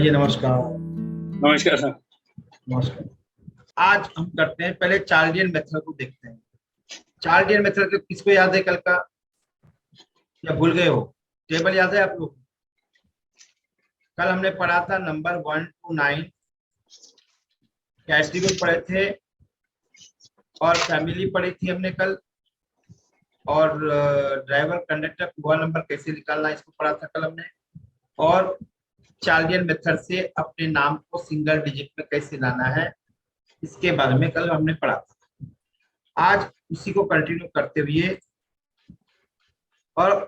जी नमस्कार। नमस्कार सर। नमस्कार। आज हम करते हैं, पहले चार्लियन मेथड को देखते हैं। चार्लियन मेथड किसको याद है कल का, या भूल गए हो? टेबल याद है आप लोग? कल हमने पढ़ा था नंबर 1 to 9, एट्रीब्यूट पढ़े थे और फैमिली पढ़ी थी हमने कल, और ड्राइवर कंडक्टर हुआ नंबर कैसे निकालना इसको पढ़ा था कल हमने, और चार्लियन मेथड से अपने नाम को सिंगल डिजिट में कैसे लाना है इसके बारे में कल हमने पढ़ा था। आज उसी को कंटिन्यू करते हुए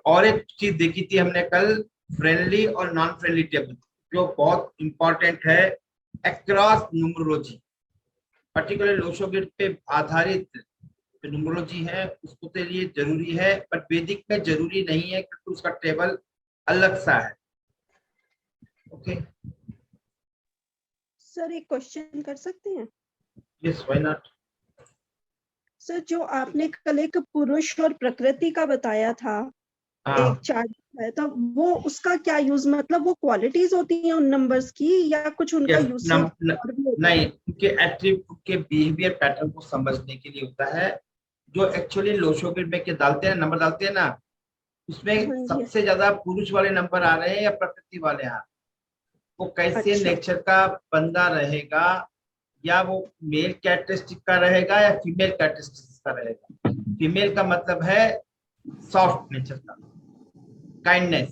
और एक चीज देखी थी हमने कल, फ्रेंडली और नॉन फ्रेंडली टेबल, जो बहुत इंपॉर्टेंट है अक्रॉस न्यूमरोलॉजी, पर्टिकुलर लोशोगिट पे आधारित जो न्यूमरोलॉजी है उसको तो लिए जरूरी है, पर वैदिक में जरूरी नहीं है क्योंकि उसका टेबल अलग सा है। ओके सर, एक क्वेश्चन कर सकते हैं? Yes, why not. सर, जो आपने कल एक पुरुष और प्रकृति का बताया था, एक चार्ट है, तो वो उसका क्या यूज, मतलब वो क्वालिटीज होती हैं उन नंबर्स की या कुछ उनका यूज? नहीं, उनके एट्रीब्यूट के बिहेवियर पैटर्न को समझने के लिए होता है। जो एक्चुअली लोशोगिट में के डालते हैं, नंबर डालते हैं ना, उसमें सबसे ज्यादा पुरुष वाले नंबर आ रहे हैं या प्रकृति वाले आ रहे हैं, वो कैसे नेचर का बंदा रहेगा, या वो मेल कैरेक्टरिस्टिक का रहेगा या फीमेल कैरेक्टरिस्टिक का रहेगा। फीमेल का मतलब है सॉफ्ट नेचर का, काइंडनेस,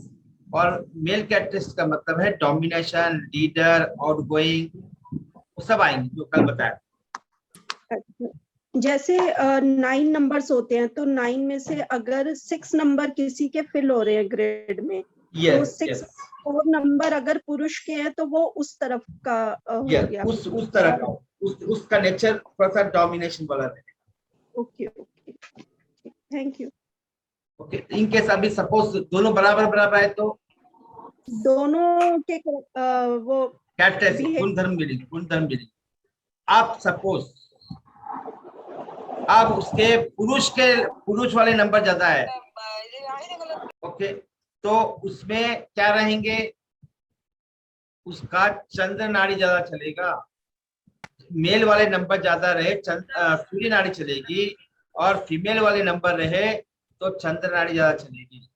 और मेल कैरेक्टरिस्टिक का मतलब है डोमिनेशन, लीडर, आउटगोइंग, वो सब आएंगे जो कल बताया। जैसे 9 नंबर्स होते हैं, तो 9 में से अगर 6 नंबर किसी के फिल हो रहे हैं ग्रेड में, तो 6 4 नंबर अगर पुरुष के हैं तो वो उस तरफ का हो गया, उस तरह का, उसका नेचर थोड़ा सा डोमिनेशन वाला रहेगा। Okay okay, thank you. Okay, in case अभी सपोज दोनों बराबर बराबर है तो दोनों के वो कैरेक्टरिस्टिक गुणधर्म मिलेंगे। आप सपोज अब उसके पुरुष वाले नंबर ज्यादा है, ओके, तो उसमें क्या रहेंगे, उसका चंद्र नाड़ी ज्यादा चलेगा। मेल वाले नंबर ज्यादा रहे सूर्य नाड़ी चलेगी, और फीमेल वाले नंबर रहे तो चंद्र नाड़ी ज्यादा चलेगी।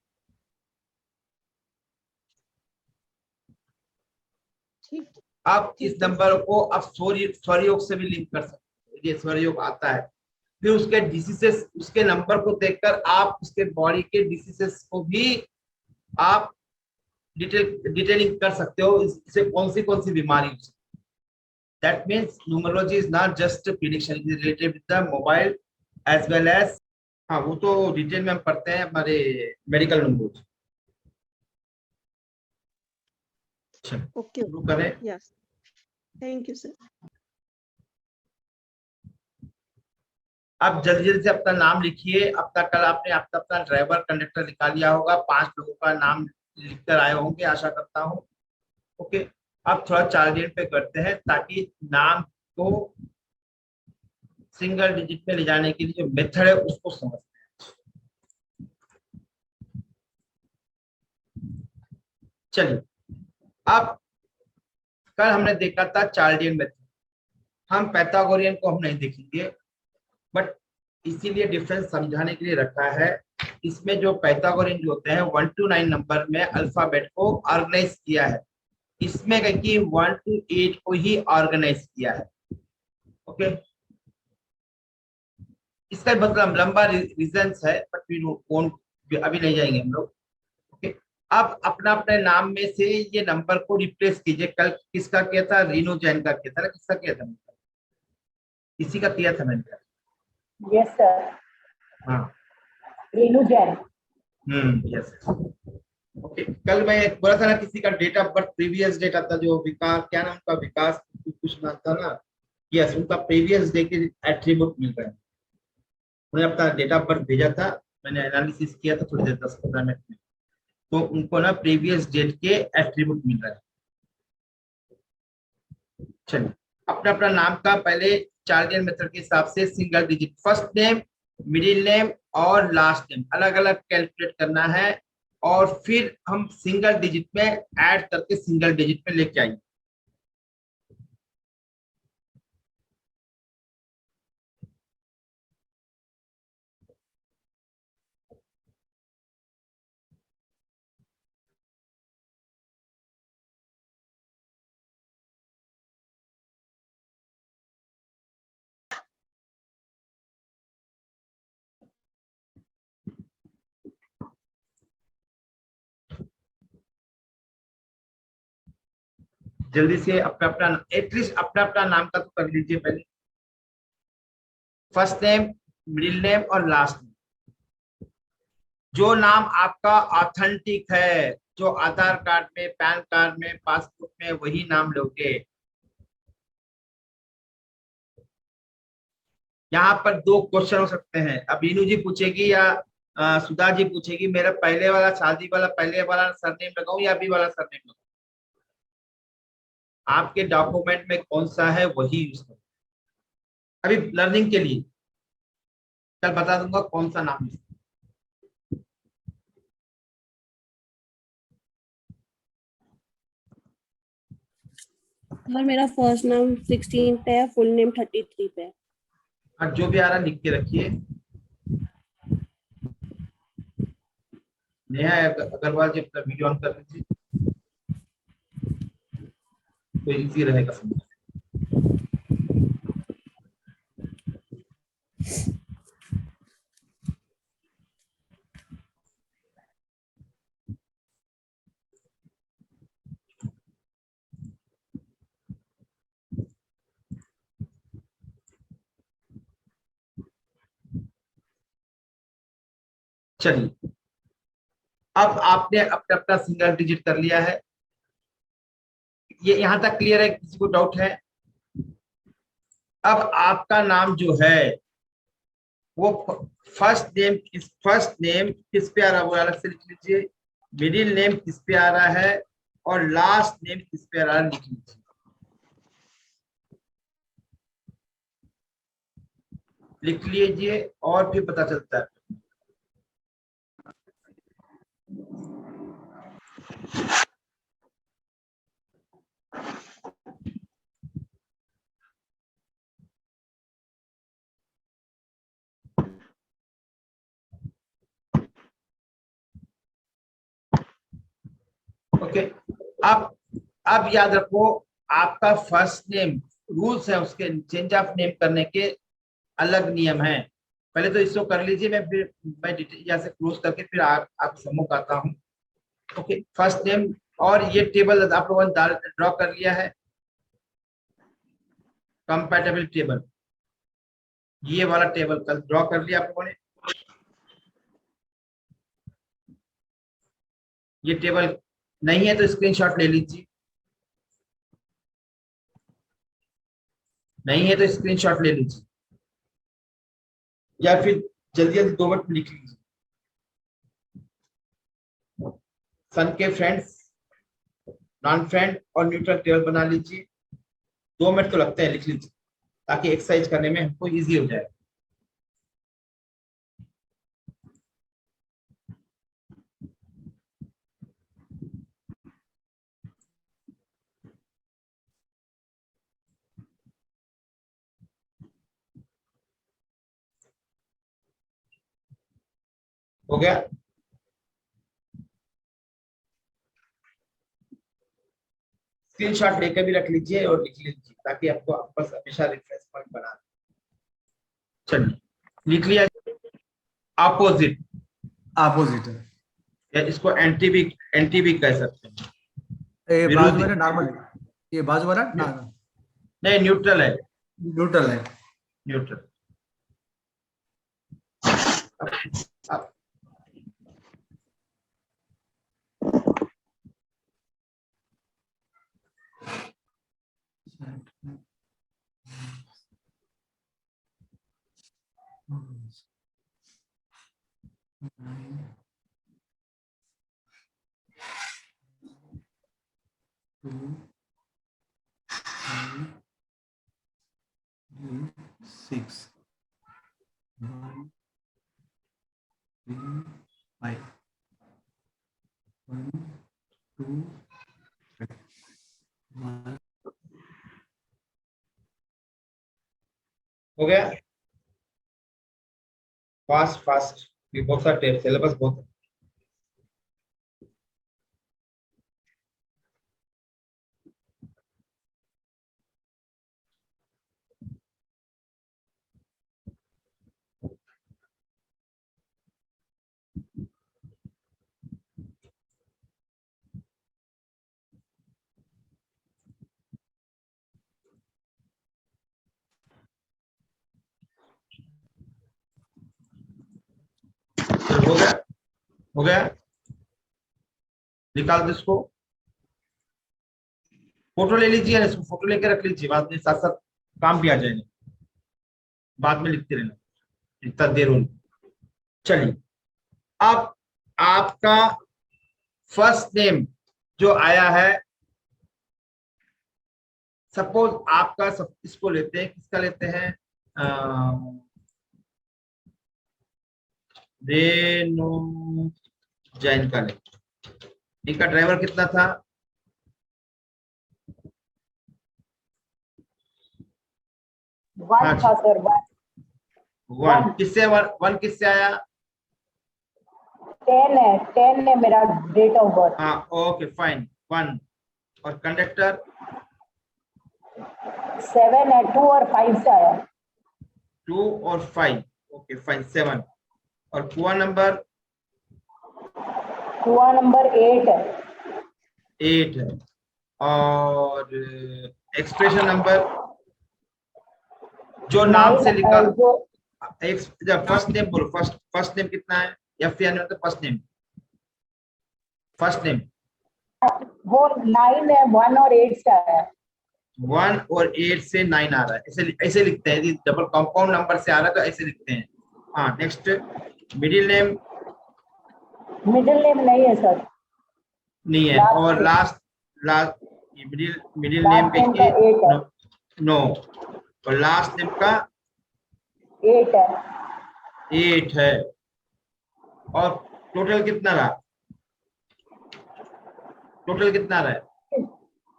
आप इस नंबर को आप स्वरयोग योग से भी लिंक कर सकते हैं, ये स्वरयोग योग आता है। फिर उसके डिसीजेस, उसके नंबर को देखकर आप उसके बॉडी के डिसीजेस को भी आप डिटेलिंग कर सकते हो, इससे कौन सी बीमारी हो सकती है। That means numerology is not just prediction, it is related with the mobile as well as, हाँ वो तो डिटेल में हम पढ़ते हैं हमारे मेडिकल न्यूमरोलॉजी। ओके, शुरू करें। Yes, thank you sir. आप जल्दी जल्दी से अपना नाम लिखिए। अब तक कल आपने अपना ड्राइवर कंडक्टर निकाल लिया होगा, 5 लोगों का नाम लिखकर आए होंगे आशा करता हूँ। ओके, अब थोड़ा चार्लियन पे करते हैं ताकि नाम को सिंगल डिजिट में ले जाने के लिए जो मेथड है उसको समझते हैं। चलिए, अब कल हमने देखा था चार्लियन मेथड, हम पैथागोरियन को हम नहीं देखेंगे, बट इसीलिए डिफरेंस समझाने के लिए रखा है। इसमें जो पैथागोरियन जो होते हैं 1 to 9 नंबर में अल्फाबेट को ऑर्गेनाइज किया है, इसमें कि 1 to 8 को ही ऑर्गेनाइज किया है। ओके, इसका मतलब लंबा रीजंस है, बट अभी नहीं जाएंगे हम लोग। ओके, अब अपना अपने नाम में से ये नंबर को रिप्लेस कीजिए। कल किसका किया था? रीनू जैन का किया था ना? किसका किया था? किसी का किया था मैंने? यस सर, हाँ, रीनू जैन। यस। ओके, कल मैं बोला था ना किसी का date of birth previous date आता, जो विकास, क्या नाम का, विकास कुछ नाम था ना, यस, उनका प्रीवियस डे के एट्रीब्यूट मिल रहे हैं। उन्हें अपना डेट ऑफ बर्थ भेजा था, मैंने एनालिसिस किया था थोड़ी देर 10-15 मिनट में, तो उनको ना प्रीवियस डेट के एट्रीब्यूट मिल रहा है। चलिए, अपना अपना नाम का पहले चार्लियन मेथड के हिसाब से single digit, first name, middle name और लास्ट नेम अलग अलग कैलकुलेट करना है, और फिर हम सिंगल डिजिट में ऐड करके सिंगल डिजिट में लेके आएंगे। जल्दी से अपना अपना एटलीस्ट अपना अपना नाम का तो कर लीजिए पहले, फर्स्ट नेम, मिडिल नेम और लास्ट नेम। जो नाम आपका ऑथेंटिक है, जो आधार कार्ड में, पैन कार्ड में, पासपोर्ट में, वही नाम लोगे। यहाँ पर दो क्वेश्चन हो सकते हैं, अब रीनू जी पूछेगी या सुधा जी पूछेगी, मेरा पहले वाला शादी वाला पहले वाला सरनेम लगाऊं या अभी वाला सरनेम लगाऊं। आपके डॉक्यूमेंट में कौन सा है वही यूज करो। अभी लर्निंग के लिए कल बता दूंगा कौन सा नाम है। सर मेरा फर्स्ट नाम 16 पे है, फुल नेम 33 पे है। और जो भी आ रहा लिख के रखिए। नेहा अग्रवाल जी अपना वीडियो ऑन कर लीजिए, तो इजी रहेगा समझ। चलिए, अब आपने अपना अपना सिंगल डिजिट कर लिया है, ये यहां तक क्लियर है? किसी को डाउट है? अब आपका नाम जो है वो फर्स्ट नेम किस पे आ रहा है वो अलग से लिख लीजिए, मिडिल नेम किस पे आ रहा है और लास्ट नेम किस पे आ रहा है लिख लीजिए। लिख लीजिए और फिर पता चलता है। ओके, अब याद रखो, आपका फर्स्ट नेम रूल्स है उसके चेंज ऑफ नेम करने के अलग नियम है। पहले तो इसको कर लीजिए, मैं डिटेल यहाँ से क्लोज करके फिर आप समूह आता हूँ। ओके, फर्स्ट नेम, और ये टेबल आप लोगों ने ड्रॉ कर लिया है, कंपैटिबल टेबल, ये वाला टेबल कल ड्रॉ कर लिया आप लोगों ने। ये टेबल नहीं है तो स्क्रीनशॉट ले लीजिए, नहीं है तो स्क्रीनशॉट ले लीजिए, या फिर जल्दी जल्दी 2 मिनट में लिख लीजिए। सन के फ्रेंड्स, नॉन फ्रेंड और न्यूट्रल टेबल बना लीजिए। 2 मिनट तो लगते हैं, लिख लीजिए ताकि एक्सरसाइज करने में हमको इजी हो जाए। हो गया? स्क्रीनशॉट लेकर भी रख लीजिए और लिख लीजिए ताकि आपको आपस हमेशा रेफरेंस पॉइंट बना। चलिए, लिख लिया। अपोजिट, अपोजिट है, या इसको एंटी भी कह सकते हैं। ये बाजू विरोधी, वाला नॉर्मल है, ये बाजू वाला नॉर्मल नहीं न्यूट्रल है, न्यूट्रल है। न्यूट्रल। अब सिक्स 1 3 5 1 2 1। हो गया? फास्ट फास्ट, ये बहुत सारा टेप सिलेबस बहुत है। हो गया, हो गया, निकाल दो इसको, फोटो ले लीजिए ना, इसको फोटो लेके रख लीजिए, बाद में साथ साथ काम भी आ जाएगा, बाद में लिखते रहना, इतना देर हो। चलिए, अब आपका फर्स्ट नेम जो आया है, सपोज आपका इसको लेते हैं, किसका लेते हैं, रेणु जैन का लेते हैं। इनका ड्राइवर कितना था, 1 था सर, 1। किससे 1 किससे आया, 10 है मेरा डेट ऑफ बर्थ। हाँ ओके फाइन, 1। और कंडक्टर 7 है, 2 और 5 से आया। 2 और 5, ओके फाइन, 7। और कुआ नंबर 8 है। 8 है। और एक्सप्रेशन नंबर जो नाम से लिखा, फर्स्ट नेम बोलो, फर्स्ट नेम कितना है, मतलब फर्स्ट नेम, फर्स्ट नेम वो 9 है, 1 और 8 से आया। 1 और 8 से 9 आ रहा है, ऐसे लिखते हैं, यदि डबल कंपाउंड नंबर से आ रहा है तो ऐसे लिखते हैं। हाँ नेक्स्ट, मिडिल नेम नहीं है सर, नहीं है। और लास्ट मिडिल नेम नेम का 8 है। नो, और लास्ट नेम का 8 है। 8 है। और टोटल कितना रहा, टोटल कितना रहा है,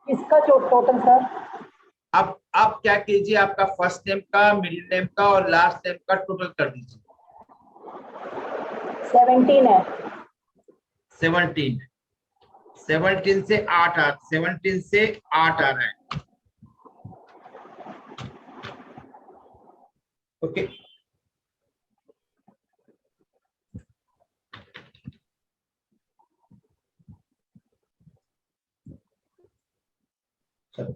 इसका टोटल सर, अब क्या कीजिए, आपका फर्स्ट नेम का, मिडिल नेम का और लास्ट नेम का टोटल कर दीजिए। 17 है। 17 से 8 17 से 8 आ रहा है, ओके। चलो,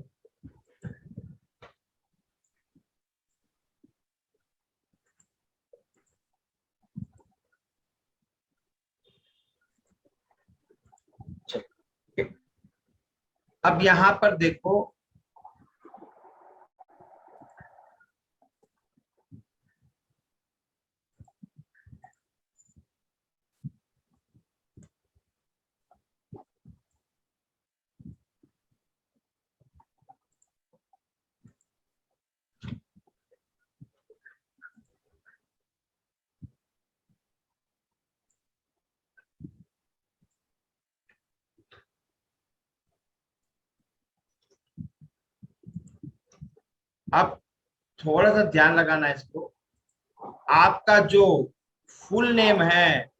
अब यहां पर देखो, अब थोड़ा सा ध्यान लगाना है इसको। आपका जो फुल नेम है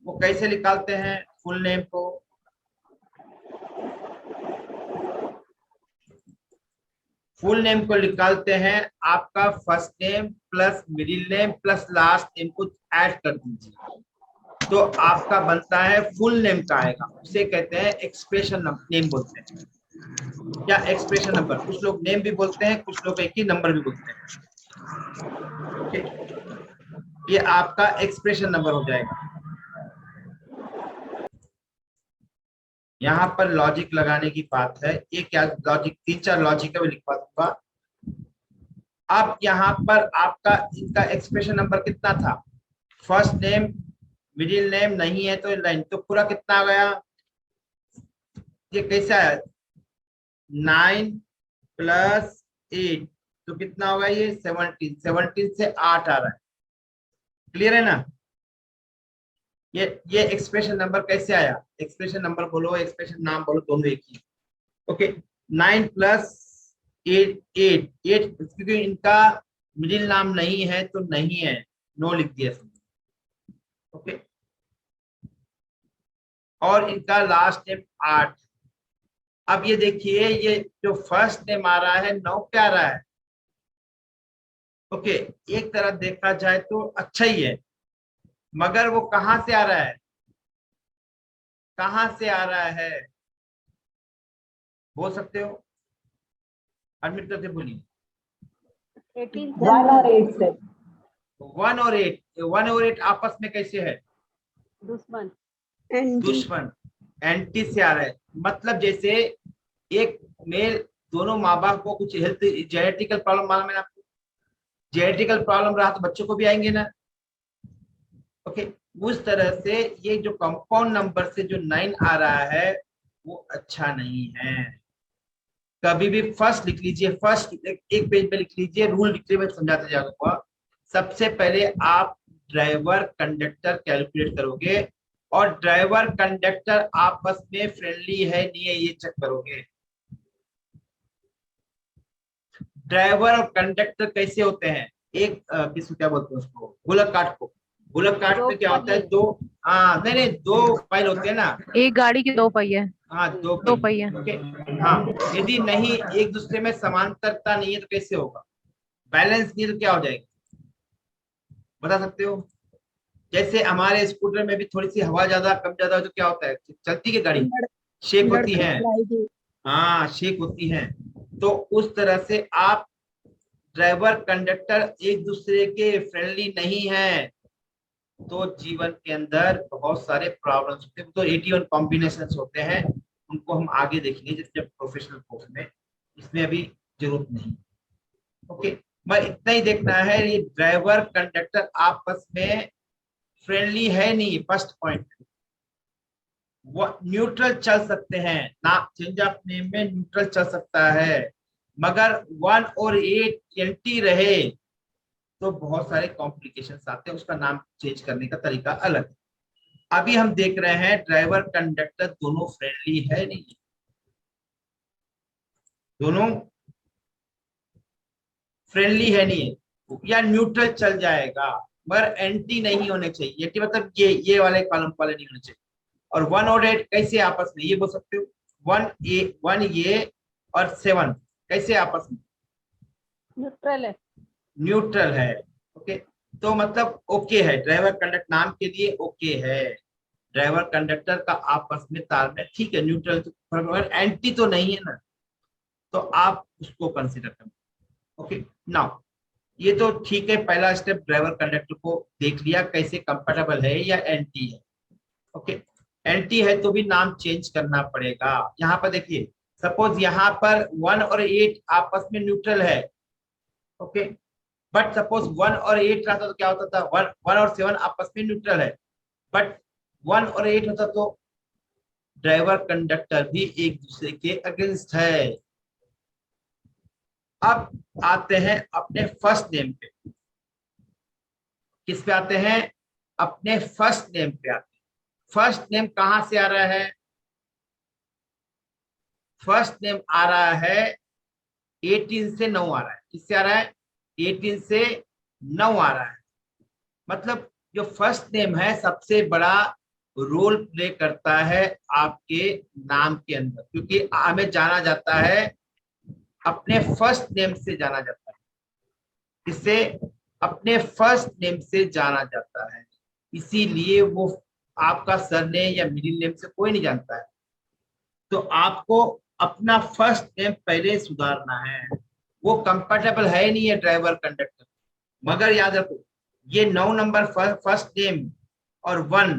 वो कैसे निकालते हैं, फुल नेम को निकालते हैं, आपका first name plus middle name plus last name को ऐड कर दीजिए, तो आपका बनता है फुल नेम का आएगा। उसे कहते हैं एक्सप्रेशन नेम बोलते हैं, या एक्सप्रेशन नंबर, कुछ लोग नेम भी बोलते हैं, कुछ लोग एक ही नंबर भी बोलते हैं, ओके। ये आपका एक्सप्रेशन नंबर हो जाएगा। यहाँ पर लॉजिक लगाने की बात है, ये क्या लॉजिक, 3-4 लॉजिक है, लिखवा दूंगा। अब यहाँ पर आपका इनका एक्सप्रेशन नंबर कितना था, फर्स्ट नेम मिडिल नेम नहीं है तो लाइन, तो पूरा कितना आ गया, ये कैसा है, 9 + 8 तो कितना होगा ये 17 से 8 आ रहा है, क्लियर है ना। ये एक्सप्रेशन नंबर कैसे आया, एक्सप्रेशन नंबर बोलो, एक्सप्रेशन नाम बोलो, दोनों एक ही, ओके। 9 + 8 क्योंकि इनका मिडिल नाम नहीं है तो नहीं है, नो लिख दिया, ओके। और इनका लास्ट नेम 8। अब ये देखिए, ये जो फर्स्ट नेम आ रहा है 9 पे आ रहा है, ओके। एक तरह देखा जाए तो अच्छा ही है, मगर वो कहां से आ रहा है, कहां से आ रहा है, बोल सकते हो, अनम्यूट करके बोलिए। 1 और 8 से। 1 और 8 आपस में कैसे है, दुश्मन। एंटी। दुश्मन, एंटी से आ रहा है। मतलब जैसे एक मेल, दोनों माँ बाप को कुछ हेल्थ जेनेटिकल प्रॉब्लम मालूम है आपको, जेनेटिकल प्रॉब्लम रहा तो बच्चों को भी आएंगे ना। ओके, उस तरह से ये जो कंपाउंड नंबर से जो 9 आ रहा है वो अच्छा नहीं है। कभी भी फर्स्ट लिख लीजिए, फर्स्ट एक पेज में लिख लीजिए, रूल लिख लीजिए, समझाते जाऊंगा। सबसे पहले आप ड्राइवर कंडक्टर कैलकुलेट करोगे और ड्राइवर कंडक्टर आपस में फ्रेंडली है नहीं है ये चेक करोगे। ड्राइवर और कंडक्टर कैसे होते हैं, एक किसको क्या बोलते हैं उसको, बुलक कार्ट को। बुलक कार्ट में क्या होता है, दो, हाँ नहीं नहीं, दो फाइल होते हैं ना, एक गाड़ी के 2 पहिए। हाँ दो पहिए। ओके, हाँ यदि नहीं एक दूसरे में समांतरता नहीं है तो कैसे होगा, बैलेंस नहीं तो क्या हो जाएगा, बता सकते हो? जैसे हमारे स्कूटर में भी थोड़ी सी हवा ज्यादा कम ज्यादा हो तो क्या होता है, चलती है गाड़ी, शेक होती है, हाँ शेक होती है। तो उस तरह से आप ड्राइवर कंडक्टर एक दूसरे के फ्रेंडली नहीं है तो जीवन के अंदर बहुत सारे प्रॉब्लम्स होते हैं। तो 81 कॉम्बिनेशंस होते हैं, उनको हम आगे देखेंगे जब प्रोफेशनल कोर्स में, इसमें अभी जरूरत नहीं। ओके, मैं इतना ही देखना है, ये ड्राइवर कंडक्टर आपस में फ्रेंडली है नहीं, फर्स्ट पॉइंट। वो न्यूट्रल चल सकते हैं ना, चेंज ऑफ नेम में न्यूट्रल चल सकता है, मगर 1 और 8 एंटी रहे तो बहुत सारे कॉम्प्लिकेशंस आते हैं, उसका नाम चेंज करने का तरीका अलग है। अभी हम देख रहे हैं ड्राइवर कंडक्टर दोनों फ्रेंडली है नहीं, दोनों फ्रेंडली है नहीं, या न्यूट्रल चल जाएगा मगर एंटी नहीं होने चाहिए, कि मतलब ये वाले कॉलम वाले नहीं होने चाहिए। और 1 और 8 कैसे आपस में, ये बोल सकते हो, 1 ये और 7 कैसे आपस में, न्यूट्रल है। न्यूट्रल है। ओके, तो मतलब ओके है, ड्राइवर कंडक्टर नाम के लिए ओके है, ड्राइवर कंडक्टर का आपस में तालमेल ठीक है, न्यूट्रल तो एंटी तो नहीं है ना, तो आप उसको कंसिडर करें। ओके, नाउ ये तो ठीक है, पहला स्टेप ड्राइवर कंडक्टर को देख लिया कैसे कंफर्टेबल है या एंटी है। ओके, एंटी है तो भी नाम चेंज करना पड़ेगा। यहाँ पर देखिए, सपोज यहाँ पर 1 और 8 आपस में न्यूट्रल है, ओके, बट सपोज 1 और 8 रहता तो क्या होता था, 1 और 7 आपस में न्यूट्रल है, बट 1 और 8 होता तो ड्राइवर कंडक्टर भी एक दूसरे के अगेंस्ट है। अब आते हैं अपने फर्स्ट नेम पे, किस पे आते हैं, अपने फर्स्ट नेम पे आते हैं। फर्स्ट नेम कहां से आ रहा है, फर्स्ट नेम आ रहा है 18 से 9 आ रहा है, किससे आ रहा है, 18 से 9 आ रहा है। मतलब जो फर्स्ट नेम है सबसे बड़ा रोल प्ले करता है आपके नाम के अंदर, क्योंकि हमें जाना जाता है अपने फर्स्ट नेम से जाना जाता है, इससे अपने फर्स्ट नेम से जाना जाता है, इसीलिए वो आपका सरनेम या मिडिल नेम से कोई नहीं जानता है। तो आपको अपना फर्स्ट नेम पहले सुधारना है, वो कंफर्टेबल है नहीं है ड्राइवर कंडक्टर, मगर याद रखो ये 9 नंबर फर्स्ट नेम और 1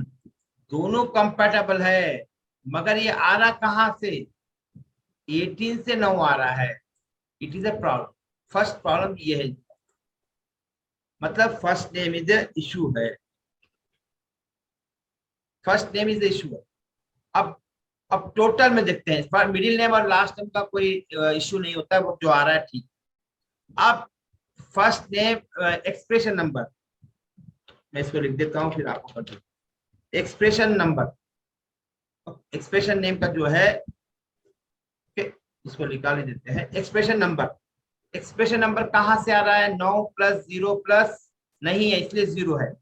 दोनों कंफर्टेबल है, मगर ये आ रहा कहां से, 18 से 9 आ रहा है, it is a problem. First problem ये है, मतलब first name is a issue है, फर्स्ट नेम इज इशू है। अब टोटल में देखते हैं, मिडिल नेम और लास्ट नेम का कोई इशू नहीं होता है, वो जो आ रहा है ठीक। अब फर्स्ट नेम एक्सप्रेशन नंबर, मैं इसको लिख देता हूं फिर आपको कर दूं। एक्सप्रेशन नंबर, एक्सप्रेशन नेम का जो है इसको निकाल ही देते हैं। एक्सप्रेशन नंबर, एक्सप्रेशन नंबर कहां से आ रहा है, 9 + 0 प्लस नहीं है इसलिए 0 है,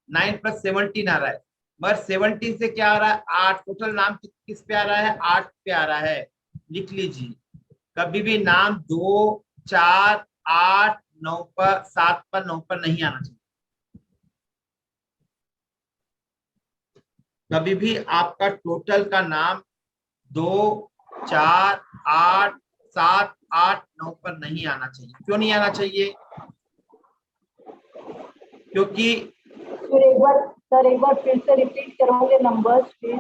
9 + 17 आ रहा है, मगर 17 से क्या आ रहा है, 8। टोटल नाम किस पे आ रहा है, 8 पे आ रहा है। लिख लीजिए, कभी भी नाम 2, 4, 8, 9 पर, 7 पर, 9 पर नहीं आना चाहिए। कभी भी आपका टोटल का नाम 2, 4, 8, 7, 8, 9 पर नहीं आना चाहिए। क्यों नहीं आना चाहिए, क्योंकि फिर एक बार सर एक बार फिर से रिपीट करोगे नंबर्स प्लीज?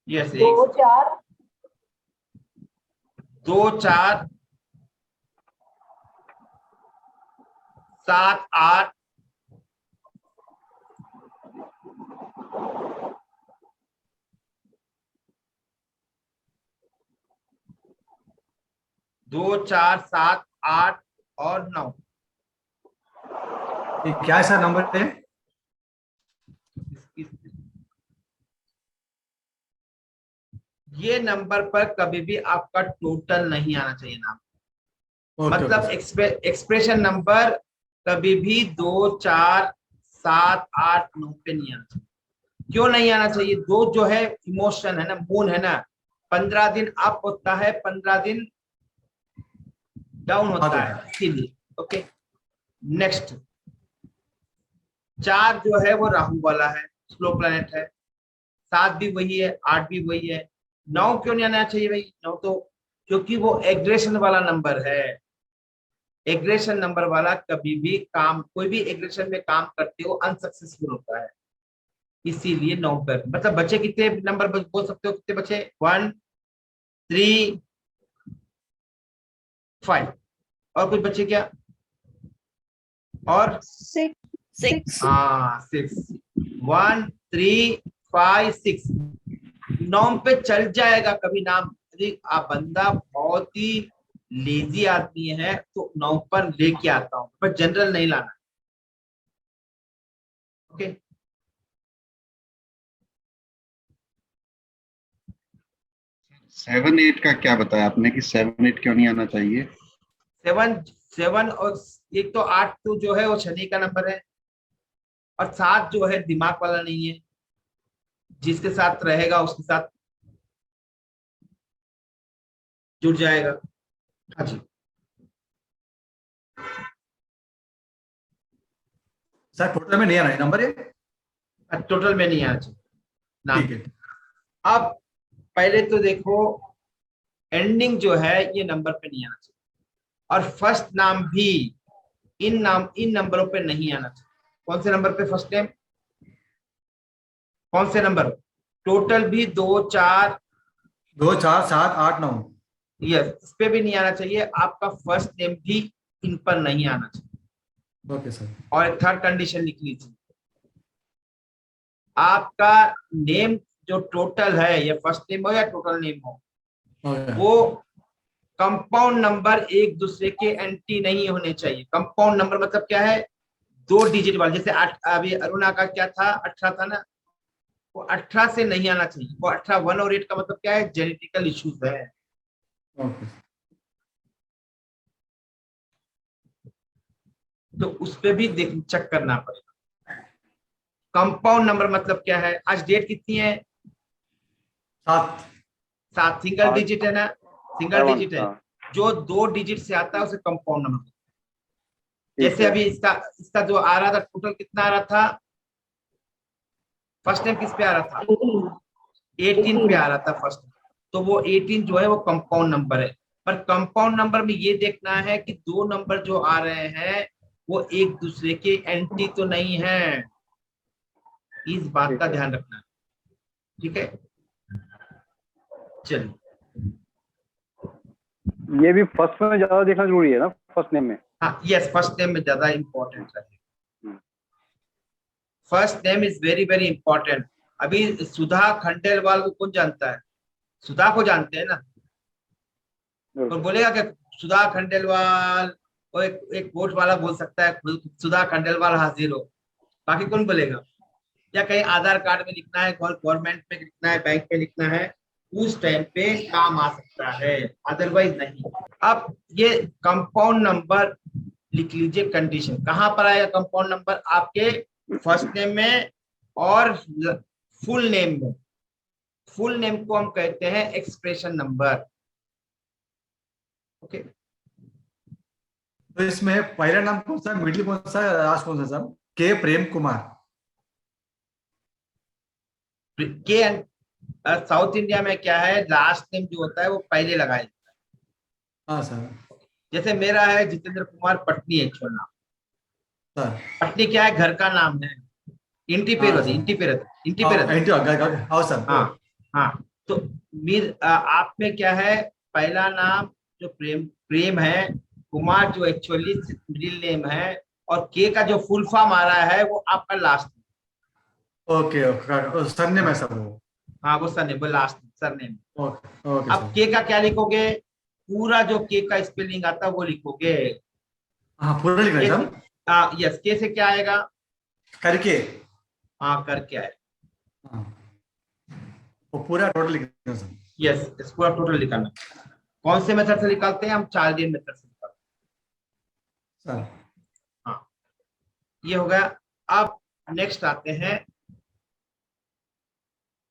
यस, 2 4 2 4 7 8 2 4 7 8 और 9। ये क्या ऐसा नंबर है? ये नंबर पर कभी भी आपका टोटल नहीं आना चाहिए नाम। मतलब एक्सप्रेशन नंबर कभी भी 2 4 7 8 9 पे नहीं आना चाहिए। क्यों नहीं आना चाहिए? दो जो है इमोशन है ना, मून है ना, 15 दिन अप होता है, 15 दिन डाउन होता है, इसीलिए। ओके, नेक्स्ट 4 जो है वो राहु वाला है, स्लो प्लैनेट है। 7 भी वही है, 8 भी वही है। 9 क्यों नहीं आना चाहिए भाई? 9 तो क्योंकि वो एग्रेशन वाला नंबर है। एग्रेशन नंबर वाला कभी भी काम, कोई भी एग्रेशन में काम करते हो अनसक्सेसफुल होता है, इसीलिए 9 पर। मतलब बचे कितने नंबर बोल सकते हो? कितने बचे? 1 3 5 और कुछ बचे क्या? और 6 हाँ 6, 1 3 5 6। 9 पे चल जाएगा कभी नाम। यदि आप बंदा बहुत ही लेजी आदमी है तो 9 पर लेके आता हूँ, पर जनरल नहीं लाना। ओके, 7 8 का क्या बताया आपने कि 7 8 क्यों नहीं आना चाहिए? 7 और एक तो 8 तो जो है वो शनि का नंबर है, और 7 जो है दिमाग वाला नहीं है, जिसके साथ रहेगा उसके साथ जुड़ जाएगा। हाँ जी सर टोटल में नहीं आना है नंबर ये? टोटल में नहीं आना चाहिए नाम। ठीक है। अब पहले तो देखो, एंडिंग जो है ये नंबर पे नहीं आना चाहिए, और फर्स्ट नाम भी इन नंबरों पे नहीं आना चाहिए। कौन से नंबर पे फर्स्ट नेम? कौन से नंबर? टोटल भी 2 4 2 4 7 8 9। यस, इस पे भी नहीं आना चाहिए। आपका फर्स्ट नेम भी इन पर नहीं आना चाहिए। Okay sir. और एक थर्ड कंडीशन लिख लीजिए, आपका नेम जो टोटल है, या फर्स्ट नेम हो या टोटल नेम हो, वो कंपाउंड नंबर एक दूसरे के एंटी नहीं होने चाहिए। कंपाउंड नंबर मतलब क्या है? 2 डिजिट वाले, जैसे अभी अरुणा का क्या था? 18 था ना, वो 18 से नहीं आना चाहिए। वो 18 1 और 8 का मतलब क्या है? जेनेटिकल इश्यूज है। ओके। तो उस पे भी देख चेक करना पड़ेगा। कंपाउंड नंबर मतलब क्या है? आज डेट कितनी है? 7। 7 सिंगल डिजिट है ना, सिंगल डिजिट है। हाँ, जो 2 डिजिट से आता है उसे कंपाउंड नंबर। ठीक जैसे है। अभी इसका जो आ रहा था, टोटल कितना आ रहा था? फर्स्ट नेम किस पे आ रहा था? 18 पे आ रहा था फर्स्ट। तो वो 18 जो है वो कंपाउंड नंबर है। पर कंपाउंड नंबर में ये देखना है कि 2 नंबर जो आ रहे हैं वो एक दूसरे के एंटी तो नहीं है, इस बात का ध्यान रखना है। ठीक है, चलिए। ये भी फर्स्ट में ज्यादा देखना जरूरी है ना, फर्स्ट नेम में? हाँ यस, फर्स्ट नेम में ज्यादा इंपॉर्टेंट है। First name is very very important. अभी सुधा खंडेलवाल को कौन जानता है? सुधा को जानते हैं ना? तो बोलेगा कि सुधा खंडेलवाल, वो एक वोट वाला बोल सकता है सुधा खंडेलवाल हाजिर हो, बाकी कौन बोलेगा? या कहीं आधार कार्ड में लिखना है, गवर्नमेंट में लिखना है, बैंक में लिखना है, उस टाइम पे काम आ सकता है, अदरवाइज नहीं। अब ये कंपाउंड नंबर लिख लीजिए। कंडीशन कहां पर आएगा कंपाउंड नंबर? आपके फर्स्ट नेम में और फुल नेम में। फुल नेम को हम कहते हैं एक्सप्रेशन नंबर। ओके, तो इसमें पहला नाम कौन सा, मिडिल कौन सा, लास्ट कौन सा सर? के प्रेम कुमार। के साउथ इंडिया में क्या है, लास्ट नेम जो होता है वो पहले लगाया। हाँ सर। जैसे मेरा है जितेंद्र कुमार पटनी, एक्चुअल नाम। सर पटनी क्या है? घर का नाम है। इंटीपेरद सर। हाँ हाँ। तो मीर आप में क्या है, पहला नाम जो प्रेम है, कुमार जो एक्चुअली मिडिल नेम है, और के का जो फुल फॉर्म आ रहा है वो आपका लास्ट। ओके ओके, सरनेम है सर वो। हाँ वो सरनेम, वो लास्ट सरनेम। ओके ओके अब सर। के का क्या लिखोगे, पूरा जो के का स्पेलिंग आता है वो लिखोगे। हाँ पूरा लिखना है सर। यस, के से क्या आएगा, करके। हाँ करके आएगा। हाँ, वो पूरा टोटल लिखना है सर। यस, इस पूरा टोटल निकालना। कौन से मेथड से निकालते हैं हम, चार्लियन मेथड से निकालते सर। हैं। हाँ ये हो गया। अब नेक्स्ट आते हैं,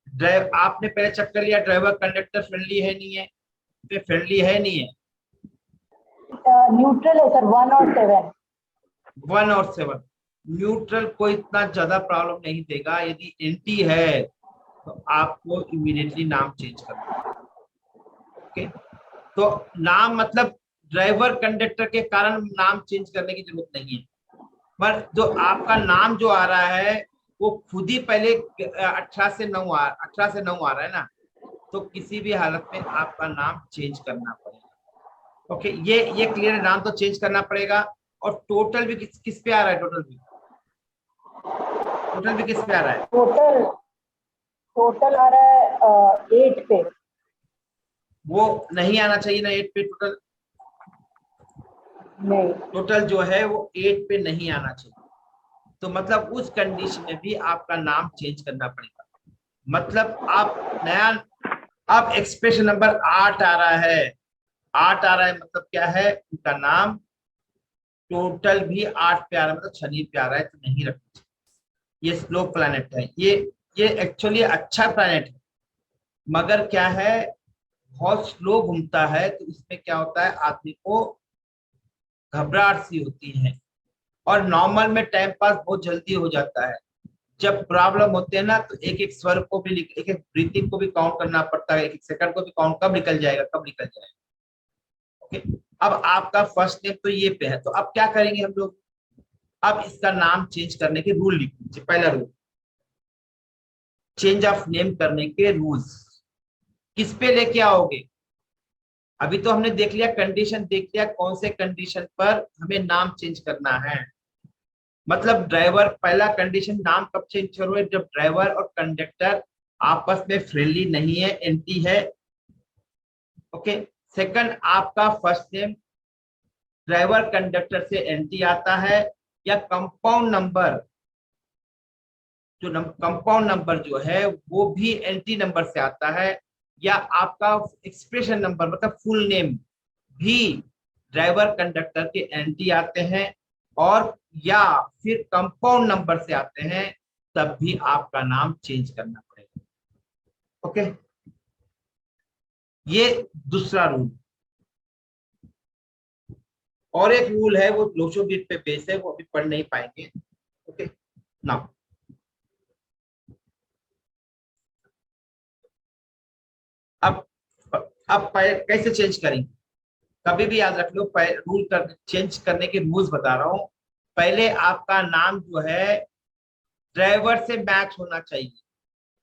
ड्राइव। आपने पहले चेक कर लिया ड्राइवर कंडक्टर फ्रेंडली है नहीं है, फ्रेंडली है नहीं है। न्यूट्रल है सर, 1 और 7। 1 और 7 न्यूट्रल को इतना ज्यादा प्रॉब्लम नहीं देगा। यदि एंटी है तो आपको इमीडिएटली नाम चेंज करना है। ओके, तो नाम मतलब ड्राइवर कंडक्टर के कारण नाम चेंज करने की जरूरत नहीं है, पर जो आपका नाम जो आ रहा है वो खुद ही पहले 18 से 9 आ रहा है ना, तो किसी भी हालत में आपका नाम चेंज करना पड़ेगा। ओके, ये क्लियर है, नाम तो चेंज करना पड़ेगा। और टोटल भी किस पे आ रहा है, टोटल भी किस पे आ रहा है, टोटल आ रहा है 8 पे। वो नहीं आना चाहिए ना 8 पे, टोटल नहीं, टोटल जो है वो 8 पे नहीं आना चाहिए। तो मतलब उस कंडीशन में भी आपका नाम चेंज करना पड़ेगा। मतलब आप एक्सप्रेशन नंबर 8 आ रहा है, 8 आ रहा है, मतलब क्या है, उनका नाम टोटल भी 8 पे आ रहा है, मतलब शनि पे आ रहा है, तो नहीं रखना चाहिए। ये स्लो प्लैनेट है, ये एक्चुअली अच्छा प्लैनेट है, मगर क्या है, बहुत स्लो घूमता है। तो इसमें क्या होता है, आदमी को घबराहट सी होती है, और नॉर्मल में टाइम पास बहुत जल्दी हो जाता है। जब प्रॉब्लम होते हैं ना, तो एक एक स्वर को भी, एक एक ब्रीथिंग को भी काउंट करना पड़ता है, एक एक सेकंड को भी काउंट, कब निकल जाएगा। ओके, अब आपका फर्स्ट नेम तो ये पे है, तो अब क्या करेंगे हम लोग, अब इसका नाम चेंज करने के रूल लिख लीजिए। पहला रूल, चेंज ऑफ नेम करने के रूल्स किस पे लेके आओगे। अभी तो हमने देख लिया, कंडीशन देख लिया, कौन से कंडीशन पर हमें नाम चेंज करना है। मतलब ड्राइवर, पहला कंडीशन, नाम कब चेंज करोगे, जब ड्राइवर और कंडक्टर आपस में फ्रेंडली नहीं है, एंटी है। ओके, सेकंड, आपका फर्स्ट नेम ड्राइवर कंडक्टर से एंटी आता है, या कंपाउंड नंबर, कंपाउंड नंबर जो है वो भी एंटी नंबर से आता है, या आपका एक्सप्रेशन नंबर मतलब फुल नेम भी ड्राइवर कंडक्टर के एंटी आते हैं, और या फिर कंपाउंड नंबर से आते हैं, तब भी आपका नाम चेंज करना पड़ेगा। ओके, ये दूसरा रूल। और एक रूल है, वो लोशो गिट पे बेस है, वो अभी पढ़ नहीं पाएंगे। ओके, नाउ अब कैसे चेंज करेंगे, कभी भी याद रख लो, रूल चेंज करने के रूल्स बता रहा हूं। पहले आपका नाम जो है ड्राइवर से मैच होना चाहिए,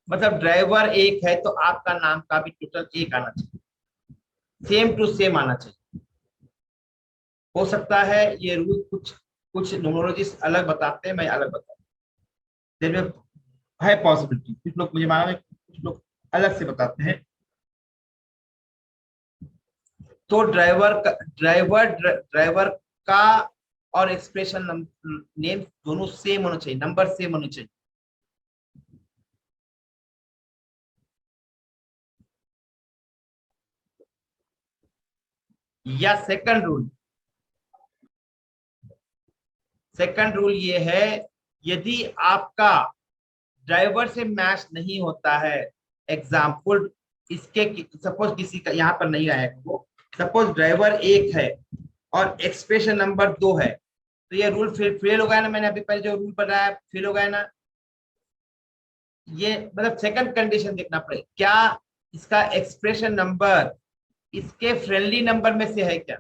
मतलब ड्राइवर एक है तो आपका नाम का भी टोटल एक आना चाहिए, सेम टू सेम आना चाहिए। हो सकता है ये रूल कुछ न्यूमरोलॉजिस्ट अलग बताते हैं, मैं अलग बताता हूँ, है पॉसिबिलिटी। कुछ लोग मुझे मालूम है, कुछ लोग अलग से बताते हैं। तो ड्राइवर का और एक्सप्रेशन नेम दोनों सेम होना चाहिए, नंबर सेम होना चाहिए। या सेकंड रूल ये है, यदि आपका ड्राइवर से मैच नहीं होता है, एग्जाम्पल इसके, सपोज किसी का यहाँ पर नहीं आएगा वो, सपोज ड्राइवर एक है और एक्सप्रेशन नंबर 2 है, तो ये रूल फेल हो गया ना। मैंने अभी पहले जो रूल बताया फेल हो गया ना। ये मतलब सेकंड कंडीशन देखना पड़ेगा, क्या इसका एक्सप्रेशन नंबर इसके फ्रेंडली नंबर में से है क्या,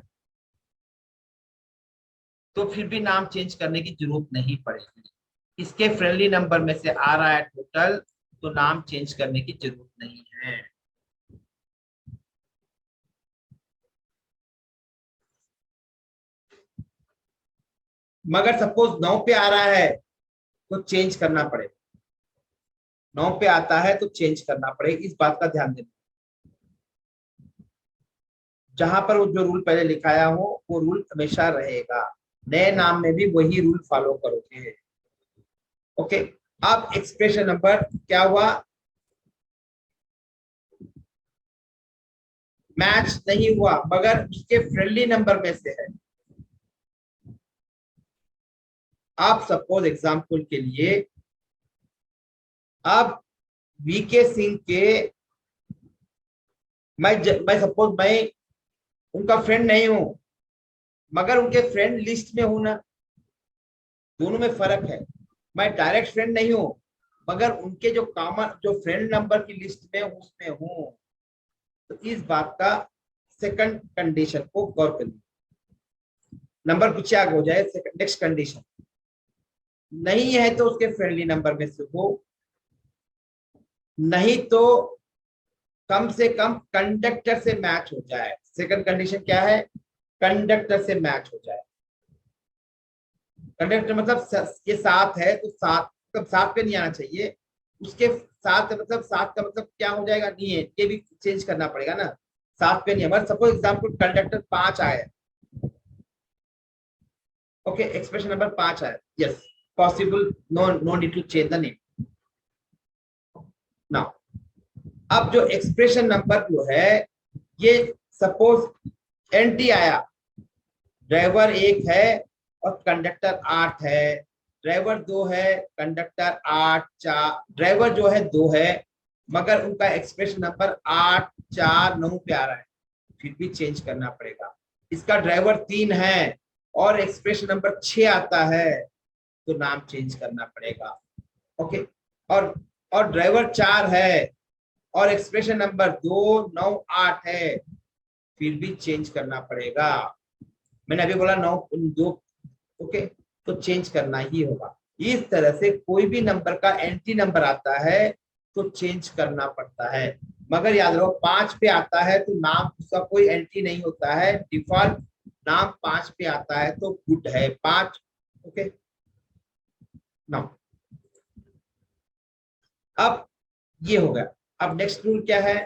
तो फिर भी नाम चेंज करने की जरूरत नहीं पड़ेगी। इसके फ्रेंडली नंबर में से आ रहा है टोटल, तो नाम चेंज करने की जरूरत नहीं है। मगर सपोज 9 पे आ रहा है तो चेंज करना पड़ेगा। 9 पे आता है तो चेंज करना पड़ेगा, इस बात का ध्यान देना। जहां पर वो जो रूल पहले लिखाया हो वो रूल हमेशा रहेगा, नए नाम में भी वही रूल फॉलो करोगे। ओके, अब एक्सप्रेशन नंबर क्या हुआ, मैच नहीं हुआ मगर उसके फ्रेंडली नंबर में से है। आप सपोज एग्जांपल के लिए आप वीके सिंह के, मैं सपोज मैं उनका फ्रेंड नहीं हूं मगर उनके फ्रेंड लिस्ट में हूं ना, दोनों में फर्क है। मैं डायरेक्ट फ्रेंड नहीं हूं मगर उनके जो कॉमन जो फ्रेंड नंबर की लिस्ट में उसमें हूं, तो इस बात का सेकंड कंडीशन को गौर करिए। नंबर पीछे आगे हो जाए, नेक्स्ट कंडीशन नहीं है तो उसके फ्रेंडली नंबर में से हो, नहीं तो कम से कम कंडक्टर से मैच हो जाए। सेकंड कंडीशन क्या है, कंडक्टर से मैच हो जाए। कंडक्टर मतलब ये 7 है तो 7 मतलब 7 पे नहीं आना चाहिए, उसके 7 मतलब 7 का मतलब क्या हो जाएगा, नहीं है, ये भी चेंज करना पड़ेगा ना, 7 पे नहीं है। सपोज एग्जांपल कंडक्टर 5 आया, ओके, एक्सप्रेशन नंबर 5 आया, yes possible, no need to change the name. Now अब जो एक्सप्रेशन नंबर जो है, ये सपोज एनटी आया, ड्राइवर 1 है और कंडक्टर 8 है, ड्राइवर 2 है, कंडक्टर 8 4, ड्राइवर जो है 2 है मगर उनका एक्सप्रेशन नंबर 8 4 9 पे आ रहा है, फिर भी चेंज करना पड़ेगा। इसका ड्राइवर 3 है और एक्सप्रेशन नंबर 6 आता है तो नाम चेंज करना पड़ेगा। ओके, और ड्राइवर 4 है और एक्सप्रेशन नंबर 2 9 8 है, फिर भी चेंज करना पड़ेगा। मैंने अभी बोला 9 2, ओके, तो चेंज करना ही होगा। इस तरह से कोई भी नंबर का एंटी नंबर आता है तो चेंज करना पड़ता है। मगर याद रखो 5 पे आता है तो नाम उसका कोई एंटी नहीं होता है, डिफॉल्ट नाम 5 पे आता है तो गुड है 5। ओके, नाउ अब ये हो गया। अब नेक्स्ट रूल क्या है,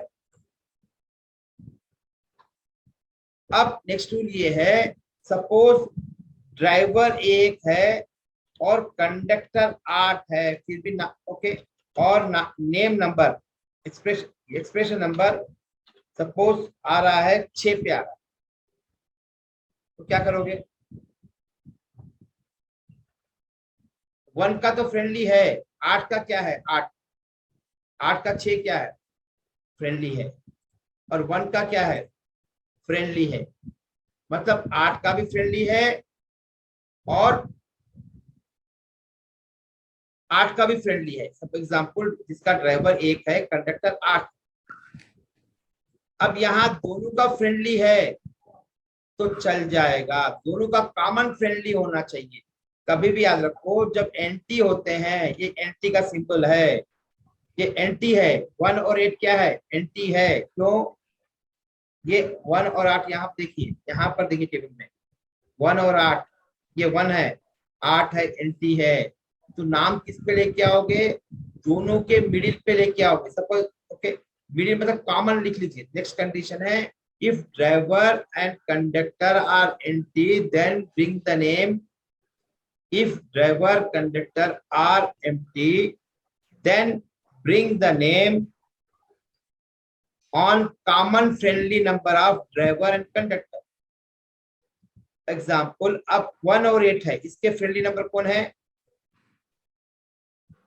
अब नेक्स्ट रूल ये है, सपोज ड्राइवर 1 है और कंडक्टर 8 है, फिर भी ना, ओके, और name number expression number suppose आ रहा है 6 पे आ रहा है, तो क्या करोगे, 1 का तो फ्रेंडली है, 8 का क्या है, 8 का 6 क्या है, फ्रेंडली है, और 1 का क्या है, फ्रेंडली है, मतलब 8 का भी फ्रेंडली है और 8 का भी फ्रेंडली है। सब एग्जांपल जिसका ड्राइवर 1 है, कंडक्टर 8, अब यहाँ दोनों का फ्रेंडली है तो चल जाएगा, दोनों का कॉमन फ्रेंडली होना चाहिए। कभी भी याद रखो जब एंटी होते हैं, ये एंटी का सिंबल है, ये एंटी है, 1 और 8 क्या है, एंटी है। क्यों, ये 1 और 8 यहाँ देखिए, यहाँ पर देखिए टेबल में 1 और 8, ये 1 है, 8 है, एंटी है, तो नाम किस पे लेके आओगे, दोनों के मिडिल पे लेके आओगे। सपोज ओके, मिडिल मतलब कॉमन लिख लीजिए। नेक्स्ट कंडीशन है, if driver and conductor are empty then bring the name, if driver conductor are empty then bring the name on common friendly number of driver and conductor। Example, अब 1 और 8 है, इसके friendly number कौन है,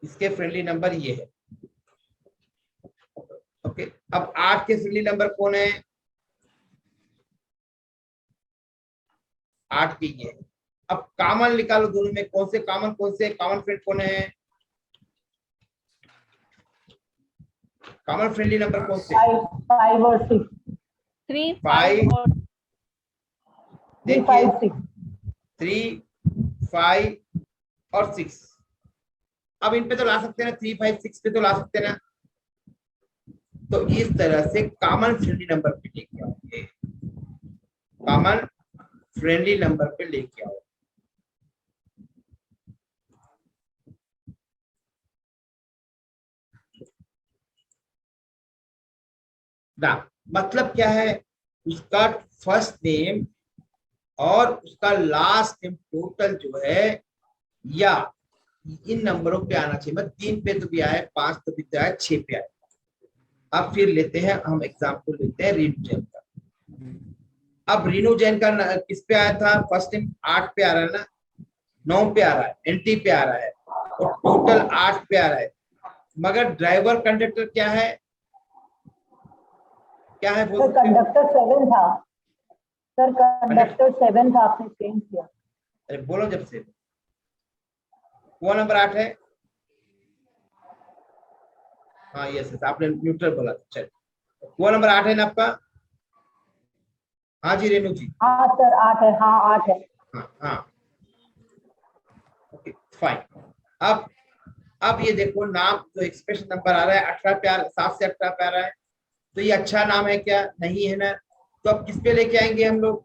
इसके friendly number ये है। Okay, अब 8 के फ्रेंडली नंबर कौन है, 8 के ये है। अब कॉमन निकालो दोनों में, कौन से कॉमन फ्रेंड कौन है, कॉमन फ्रेंडली नंबर कौन से, 5 और 6, 3 5 5 और 3 5 6, 3 5 और 6। अब इन पे तो ला सकते हैं ना, 3 5 6 पे तो ला सकते हैं ना। तो इस तरह से कॉमन फ्रेंडली नंबर पे लेके आओगे, कॉमन फ्रेंडली नंबर पे लेके आओ। ना मतलब क्या है, उसका फर्स्ट नेम और उसका लास्ट नेम टोटल जो है, या इन नंबरों पे आना चाहिए। मतलब 3 पे तो भी आए, 5 तो भी आए, 6 पे आए। अब फिर लेते हैं हम एग्जाम्पल लेते हैं रीनू जैन का। अब रीनू जैन का किस पे आया था, फर्स्ट नेम 8 पे आ रहा है ना, 9 पे आ रहा है, एनटी पे आ रहा है, और टोटल 8 पे आ रहा है। मगर ड्राइवर कंडक्टर क्या है, क्या है सर कंडक्टर 7 था, सर कंडक्टर 7 था, आपने चेंज किया। अरे बोलो जब से, वो नंबर 8 है। हाँ यस, आपने न्यूट्रल बोला, चल वो नंबर 8 है ना आपका। हाँ जी रेणु जी। हाँ सर 8 है, हाँ 8 है। हाँ हाँ ओके फाइन। अब ये देखो नाम जो एक्सप्रेशन नंबर आ रहा है 18 पे 7 से 18 पे आ रहा है, तो ये अच्छा नाम है क्या, नहीं है ना। तो अब किस पे लेके आएंगे हम लोग,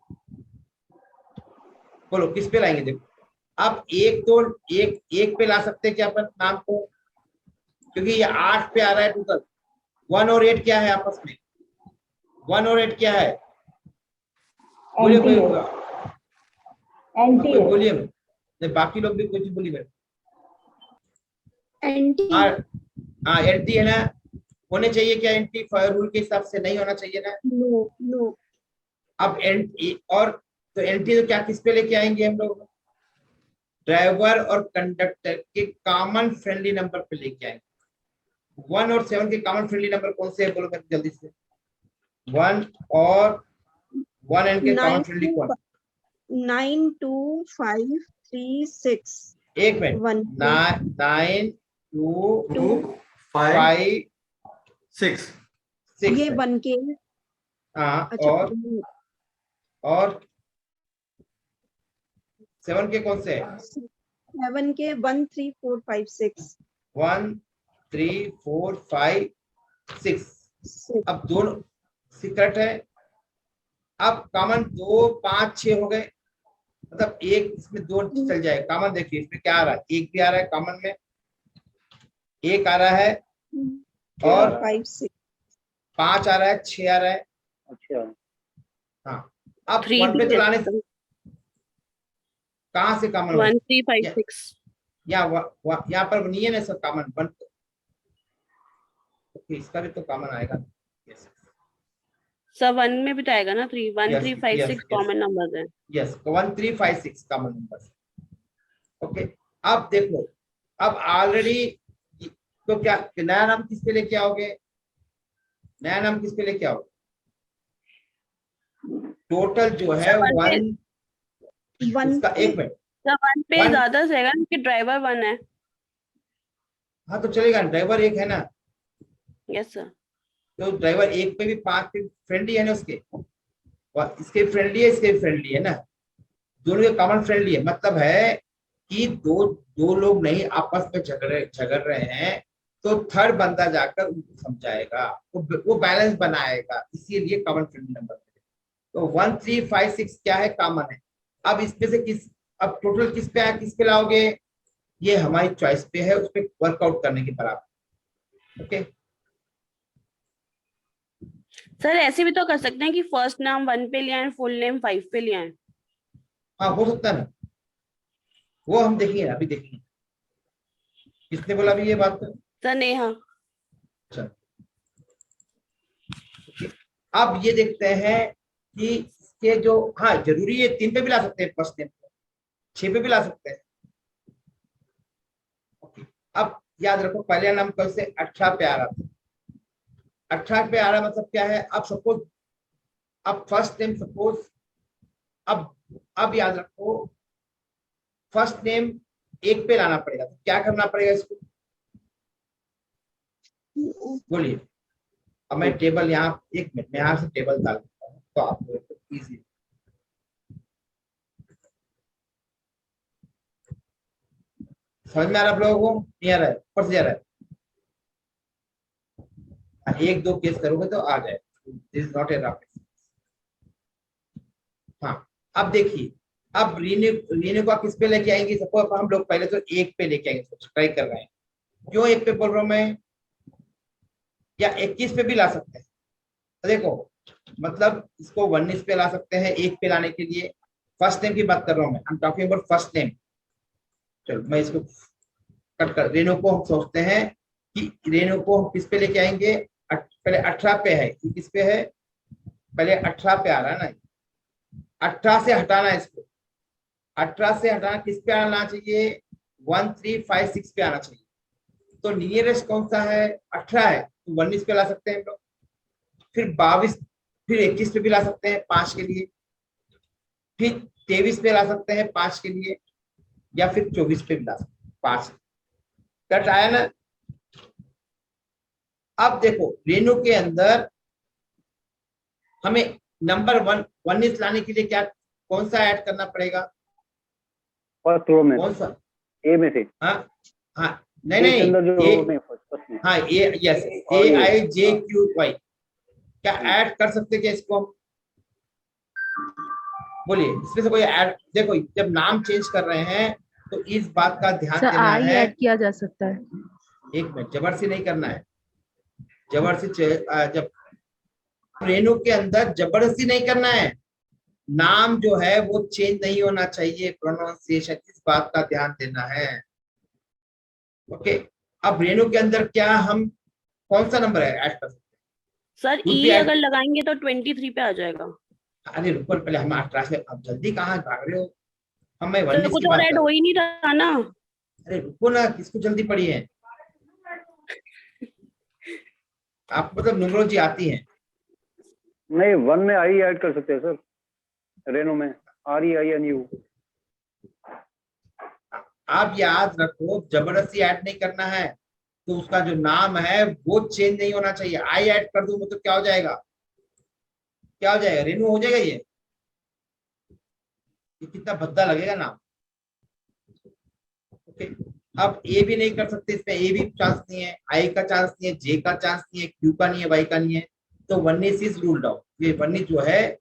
बोलो किस पे लाएंगे। देखो अब एक पे ला सकते हैं क्या अपन नाम को, क्योंकि ये 8 पे आ रहा है टोटल। 1 और 8 क्या है आपस में, 1 और 8 क्या है, बोलिए एनटी है। बोलिए नहीं, बाकी लोग भी कुछ बोलिए। एंटी। हाँ एंटी है ना, होने चाहिए क्या एंटी, रूल के हिसाब से नहीं होना चाहिए ना। No no. अब और तो एंटी तो क्या किस पे लेके आएंगे हम लोग, ड्राइवर और कंडक्टर के कॉमन फ्रेंडली नंबर पे लेके आएंगे। 1 और 7 के कॉमन फ्रेंडली नंबर कौन से है, बोलो जल्दी से। 1 और 1 एंड के कॉमन फ्रेंडली कौन, 9 2 5 3 6। एक मिनट, 9 2 5 6 ये 1 के। हाँ अच्छा और 7 के कौन से है, 7 के 1 3 4 5 6। 1 3 4 5 6। अब दोनों सीक्रेट है। अब कॉमन 2 5 6 हो गए, मतलब एक इसमें 2 चल जाए कॉमन। देखिए इसमें क्या आ रहा है, एक भी आ रहा है कॉमन में, एक आ रहा है, और 5 6 5 आ रहा है, 6 आ रहा है। अच्छा हाँ अब 1 पे तो लाने कहाँ से कॉमन 1 3 5 6। यहाँ पर नहीं है ना सर कॉमन 1, ओके इसका भी तो कॉमन आएगा। यस सब 1 में भी तो आएगा ना, 3 1 3 5 6 कॉमन नंबर्स हैं। Yes 1 3 5 6 common number. ओके अब देखो, अब ऑलरेडी तो क्या नया नाम किस पे लेके आओगे, नया नाम किस पे लेके आओगे, टोटल जो है 1 उसका, एक मिनट, सब 1 पे ज्यादा रहेगा क्योंकि ड्राइवर 1 है। हाँ तो चलेगा, ड्राइवर 1 है ना, यस सर। तो ड्राइवर 1 पे भी 5 पे फ्रेंडली है ना उसके, और इसके फ्रेंडली है, इसके फ्रेंडली है ना, दोनों के कॉमन फ्रेंडली है। मतलब है कि दो लोग नहीं आपस में झगड़ रहे हैं, तो थर्ड बंदा जाकर उनको समझाएगा, वो बैलेंस बनाएगा, इसीलिए कॉमन फ्रेंडली नंबर। तो 1 3 5 6 क्या है, कॉमन है। अब इसमें से अब टोटल किस पे आया, किस पे लाओगे, ये हमारी चॉइस पे है, उस पर वर्कआउट करने के बराबर। ओके सर ऐसे भी तो कर सकते हैं कि फर्स्ट नाम 1 पे लिया है, फुल नेम 5 पे लिया है। हाँ हो सकता है ना, वो हम देखेंगे अभी, देखेंगे किसने बोला अभी ये बात। सर नेहा। अच्छा अब ये देखते हैं कि इसके जो, हाँ जरूरी है 3 पे भी ला सकते हैं, फर्स्ट नेम 6 पे भी ला सकते हैं। ओके अब याद रखो पहले नाम कल से 18 पे आ रहा था, 18 पे आ रहा मतलब क्या है, अब सपोज, अब फर्स्ट नेम सपोज, अब याद रखो फर्स्ट नेम 1 पे लाना पड़ेगा, तो क्या करना पड़ेगा इसको, बोलिए। अब मैं टेबल यहाँ, एक मिनट मैं यहाँ से टेबल डाल देता हूँ तो आपको इजी। समझ में आ रहा आप लोगों को? नहीं आ रहा है? ऊपर से जा रहा है? एक दो केस करोगे तो आ जाए। This is not a rocket. हाँ, अब देखिए, अब रीने को आप किस पे लेके आएंगे? सपोज हम लोग पहले तो एक पे लेके आएंगे, ट्राई कर रहे हैं। क्यों एक पे बोल रहा हूं मैं? या 21 पे भी ला सकते हैं। तो देखो, मतलब इसको 19 पे ला सकते हैं एक पे लाने के लिए। फर्स्ट नेम की बात कर रहा हूं मैं, I am talking about first name. चलो मैं इसको कट कर, रेनो को हम सोचते हैं कि रेनो को हम किस पे लेके आएंगे? पहले 18 पे है, ये किस पे है? पहले 18 पे आ रहा है ना, 18 से हटाना है इसको। 18 से हटाना किस पे आना चाहिए? 1356 पे आना चाहिए। तो नियरेस्ट कौन सा है? 18 है, तो 19 पे ला सकते हैं हम लोग। फिर 22, फिर 21 पे भी ला सकते हैं 5 के लिए, फिर 23 पे ला सकते हैं 5 के लिए, या फिर 24 पे भी ला सकते हैं 5। कट आया ना? अब देखो, रेनो के अंदर हमें नंबर 19 लाने के लिए क्या, कौन सा ऐड करना पड़ेगा? फर्स्ट रो में, कौन सा? ए में से। हाँ हाँ, ए के अंदर जो रो में, फर्स्ट में। हाँ, ए, यस, AIJQY। क्या ऐड कर सकते क्या इसको? बोलिए, इसमें से कोई ऐड? देखो, जब नाम चेंज कर रहे हैं तो इस बात का ध्यान देना है। ऐड किया जा सकता है। एक मिनट, जबरदस्ती नहीं करना है। जबरदस्ती जब रेनो के अंदर जबरदस्ती नहीं करना है। नाम जो है वो चेंज नहीं होना चाहिए, प्रोनाउंसिएशन, इस बात का ध्यान देना है। ओके, अब रेनो के अंदर क्या हम कौन सा नंबर है ऐड कर सकते हैं? सर ई अगर लगाएंगे तो 23 पे आ जाएगा। अरे रुको, पहले हम 18 से, अब जल्दी कहाँ भाग रहे हो? हम मैं तो 19 कुछ की और बात ऐड कर। हो ही नहीं रहा ना। अरे रुको ना, किसको जल्दी पड़ी है? आपको मतलब न्यूमरोलॉजी आती है? नहीं, 1 में आई ऐड कर सकते हैं सर, रेनो में REINU। आप याद रखो, जबरदस्ती ऐड नहीं करना है। तो उसका जो नाम है वो चेंज नहीं होना चाहिए। आई ऐड कर दूं तो क्या हो जाएगा? क्या हो जाएगा? रेनू हो जाएगा। ये कितना भद्दा लगेगा नाम। ओके, अब ए भी नहीं कर सकते, इसमें ए भी चांस नहीं है, आई का चांस नहीं है, जे का चांस नहीं है, क्यू का नहीं है, वाई का नहीं है। तो 19 इज रूल्ड आउट। ये 19 जो है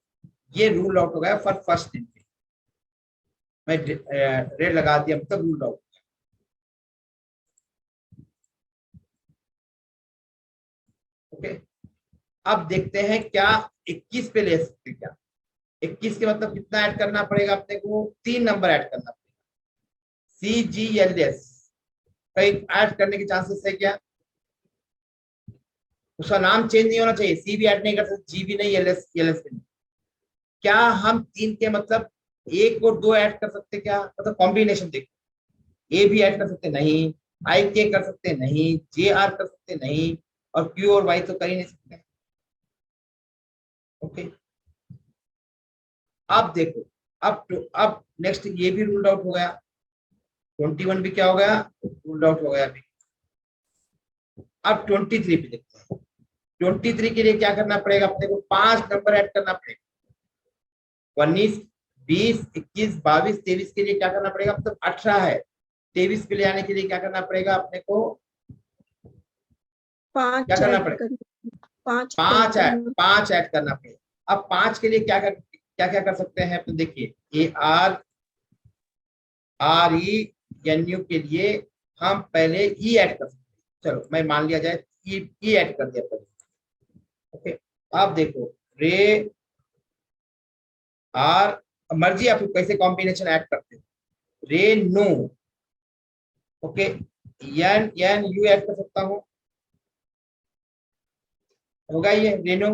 ये रूल आउट हो गया फॉर फर्स्ट नेम। मैं रेड लगा दिया, मतलब रूल आउट। ओके, अब देखते हैं क्या 21 पे ले सकते हैं क्या? 21 के मतलब कितना ऐड करना पड़ेगा अपने को? 3 नंबर ऐड करना पड़ेगा। CGLS कहीं ऐड करने के चांसेस है क्या? उसका नाम चेंज नहीं होना चाहिए। सी भी ऐड नहीं कर सकते, जी भी नहीं, LS भी नहीं। क्या हम 3 के मतलब 1 और 2 ऐड कर सकते क्या? मतलब कॉम्बिनेशन देखो, ए भी ऐड कर सकते नहीं, IK कर सकते नहीं, JR कर सकते नहीं, और Q और Y तो कर ही नहीं सकते। ओके, अब देखो, अब नेक्स्ट ये भी रूल्ड आउट हो गया। 21 भी क्या हो गया? रूल्ड आउट हो गया अभी। अब 23 पे देखते हैं। 23 के लिए क्या करना पड़ेगा अपने को? 5 नंबर ऐड करना पड़ेगा। 19, 20, 21, 22, 23 के लिए क्या करना पड़ेगा? मतलब 18 है, 23 पे ले आने के लिए क्या करना पड़ेगा अपने को? 5 क्या करना पड़ेगा? 5 ऐड करना पड़ेगा। अब 5 के लिए क्या कर सकते हैं अपन? देखिए, ARENU के लिए हम पहले ई ऐड कर सकते हैं। चलो मैं मान लिया जाए ई ऐड कर दिया पहले। ओके, अब देखो, रे आर, मर्जी आप कैसे कॉम्बिनेशन ऐड करते हो। रे नो, ओके, एन यू ऐड कर सकता हूं, होगा ये रेनो।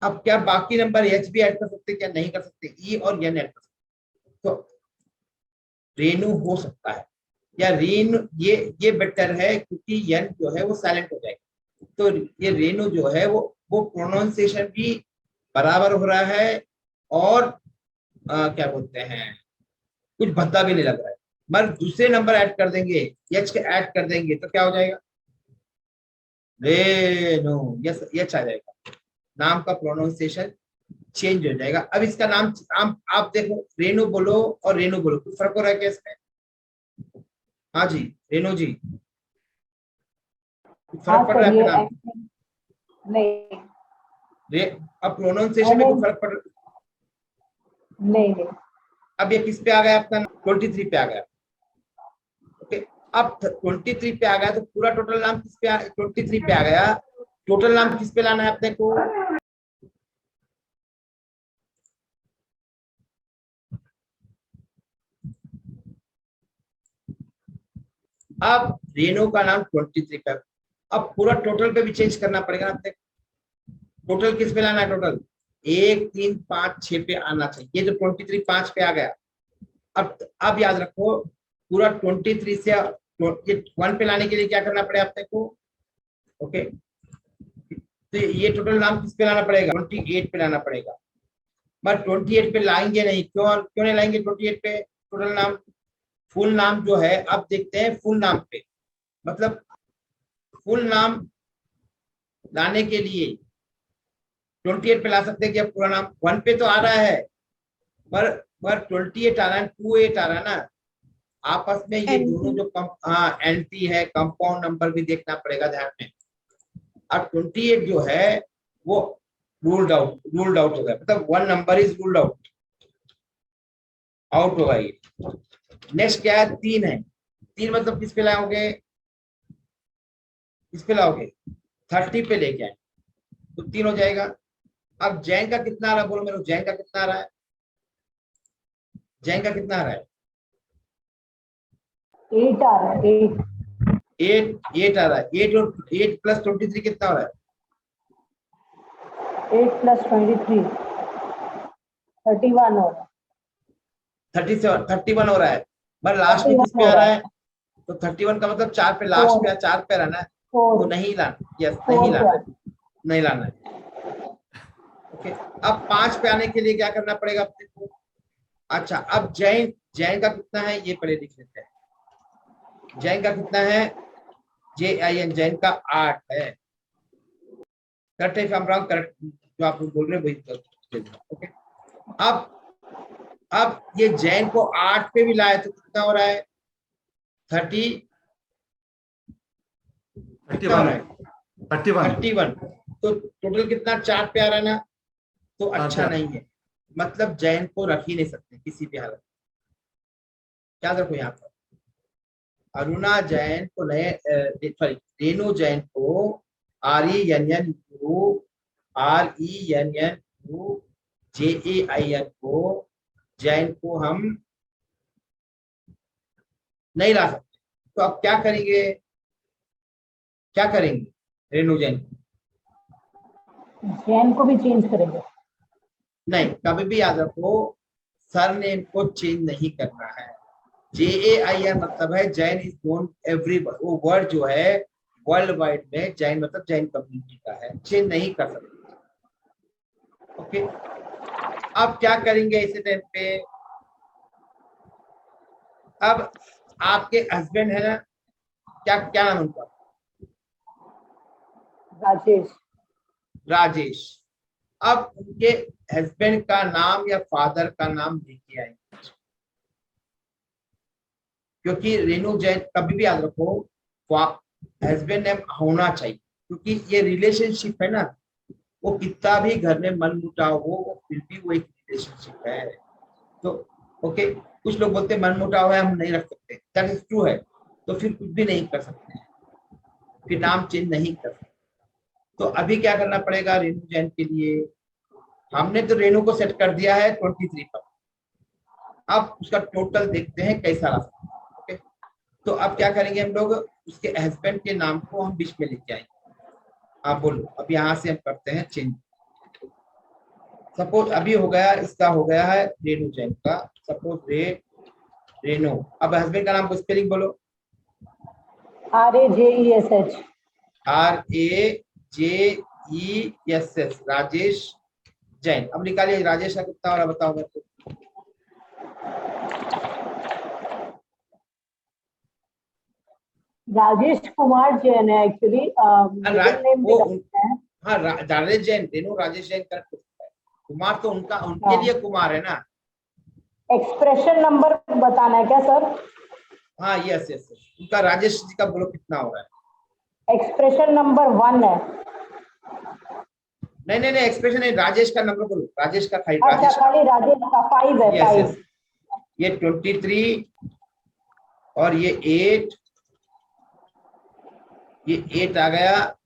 अब क्या बाकी नंबर एच भी ऐड कर सकते? क्या नहीं कर सकते? ई और एन ऐड कर सकते। तो रेनू हो सकता है, या रेन, ये बेटर है क्योंकि एन जो है वो साइलेंट हो जाएगा। तो ये रेनू जो है वो प्रोनाउंसिएशन भी बराबर हो रहा है, और क्या बोलते हैं, कुछ भद्दा भी नहीं लग रहा है। मगर दूसरे नंबर ऐड कर देंगे, एच के ऐड कर देंगे तो क्या हो जाएगा? रेनो, यस, एच आ जाएगा। नाम का प्रोनाउंसिएशन चेंज हो जाएगा। अब इसका नाम आप देखो, रेनू बोलो और रेनू बोलो, कुछ फर्क हो रहा है क्या इसमें? हाँ जी रेणु जी, हाँ फर्क पड़ रहा सर है ये आपका नाम? नहीं अब प्रोनाउंसिएशन में कोई फर्क पड़ नहीं नहीं अब ये किस पे आ गया आपका? 23 पे आ गया। ओके, अब 23 पे आ गया तो पूरा टोटल नाम किस पे 23 पे आ गया, टोटल नाम किस पे लाना है अपने को? अब रेनो का नाम 23 पे, अब पूरा टोटल पे भी चेंज करना पड़ेगा अपने। टोटल किस पे लाना है? टोटल 1 3 5 6 पे आना चाहिए। ये जो 23 5 पे आ गया, अब याद रखो पूरा 23 से ये 1 पे लाने के लिए क्या करना पड़ेगा अपने को? ओके, तो ये टोटल नाम किस पे लाना पड़ेगा? 28 पे लाना पड़ेगा। पर 28 पे लाएंगे नहीं, क्यों नहीं लाएंगे 28 पे टोटल नाम? फुल नाम जो है, अब देखते हैं फुल नाम पे, मतलब फुल नाम लाने के लिए 28 पे ला सकते हैं कि अब पूरा नाम 1 पे तो आ रहा है, पर 28 आ रहा है, 28 आ रहा है ना, आपस में ये दोनों जो एंटी है, कंपाउंड नंबर भी देखना पड़ेगा ध्यान में। अब 28 जो है वो रूल्ड आउट हो गया, मतलब 1 नंबर इज रूल्ड आउट होगा ये। नेक्स्ट क्या है? 3 है। 3 मतलब किस पे लाओगे? किस पे लाओगे? 30 पे लेके आए तो 3 हो जाएगा। अब जैन का कितना आ रहा है? बोलो मेरे को, जैन का कितना आ रहा है? जैन का कितना आ रहा है? 8 आ रहा है 8 आ रहा है। 8 और 8 प्लस 23 कितना हो रहा है? 8 प्लस 23 31 हो रहा है। 31 हो रहा है, पर लास्ट में किस पे आ रहा है? तो 31 का मतलब 4 पे, लास्ट पे 4 पे रहना है, तो नहीं लाना। यस, नहीं लाना है। ओके, अब 5 पे आने के लिए क्या करना पड़ेगा अपने को? अच्छा, अब जैन का कितना है ये पहले लिख लेते हैं। जैन का कितना है? JIN, जैन का 8 है। करेक्ट है, करेक्ट जो आप बोल रहे हैं वही। ओके, अब ये जैन को 8 पे भी लाए तो कितना हो रहा है? 31 तो टोटल कितना? 4 पे आ रहा है ना, तो अच्छा नहीं है, मतलब जैन को रख ही नहीं सकते किसी भी हालत। याद रखो यहाँ पर अरुणा जैन को सॉरी रेणु जैन को RENNU JAIN को जैन को हम नहीं ला सकते। तो अब क्या करेंगे? रेणु जैन को भी चेंज करेंगे? नहीं, कभी भी याद रखो सरनेम को चेंज नहीं करना है। JAIN मतलब है जैन इज नोन एवरीवन, वो वर्ड जो है वर्ल्ड वाइड में जैन मतलब जैन कम्युनिटी का है, चेंज नहीं कर सकते। ओके, अब क्या करेंगे इस टाइम पे? अब आपके हस्बैंड है ना, क्या नाम उनका? राजेश। अब उनके हस्बैंड का नाम या फादर का नाम लेके आएंगे, क्योंकि रेणु जैन कभी भी याद रखो हस्बैंड नेम होना चाहिए, क्योंकि ये रिलेशनशिप है ना, वो कितना भी घर में मनमुटाव हो वो फिर भी वो एक रिलेशनशिप है। तो ओके, कुछ लोग बोलते हैं मनमुटाव है हम नहीं रख सकते, दैट इज ट्रू है, तो फिर कुछ भी नहीं कर सकते, फिर नाम चेंज नहीं कर सकते। तो अभी क्या करना पड़ेगा रेणु जैन के लिए? हमने तो रेणु को सेट कर दिया है 23 पर, अब उसका टोटल देखते हैं कैसा रहा। ओके, तो अब क्या करेंगे हम लोग? उसके हस्बैंड के नाम को हम बीच में लिख आएंगे। आप बोलो, अब यहाँ से हम करते हैं चेंज। सपोज अभी हो गया, इसका हो गया है रेणु जैन का, सपोज रेणु। अब हस्बैंड का नाम को स्पेलिंग बोलो। RAJESH राजेश जैन। अब निकालिए राजेश का कितना हो रहा बताओ मेरे को। राजेश कुमार जैन है एक्चुअली, राजेश जैन, रेणु राजेश जैन करेक्ट है। कुमार तो उनके लिए कुमार है ना। एक्सप्रेशन नंबर बताना है क्या सर? हाँ यस यस, उनका राजेश जी का बोलो कितना हो रहा है? एक्सप्रेशन नंबर 1 है। नहीं नहीं नहीं, एक्सप्रेशन नहीं, राजेश का नंबर बोलो, राजेश का 5, अच्छा, राजेश खाली राजेश का 5 है, यस 5। यस, ये 23 और ये 8, ये 8 आ गया,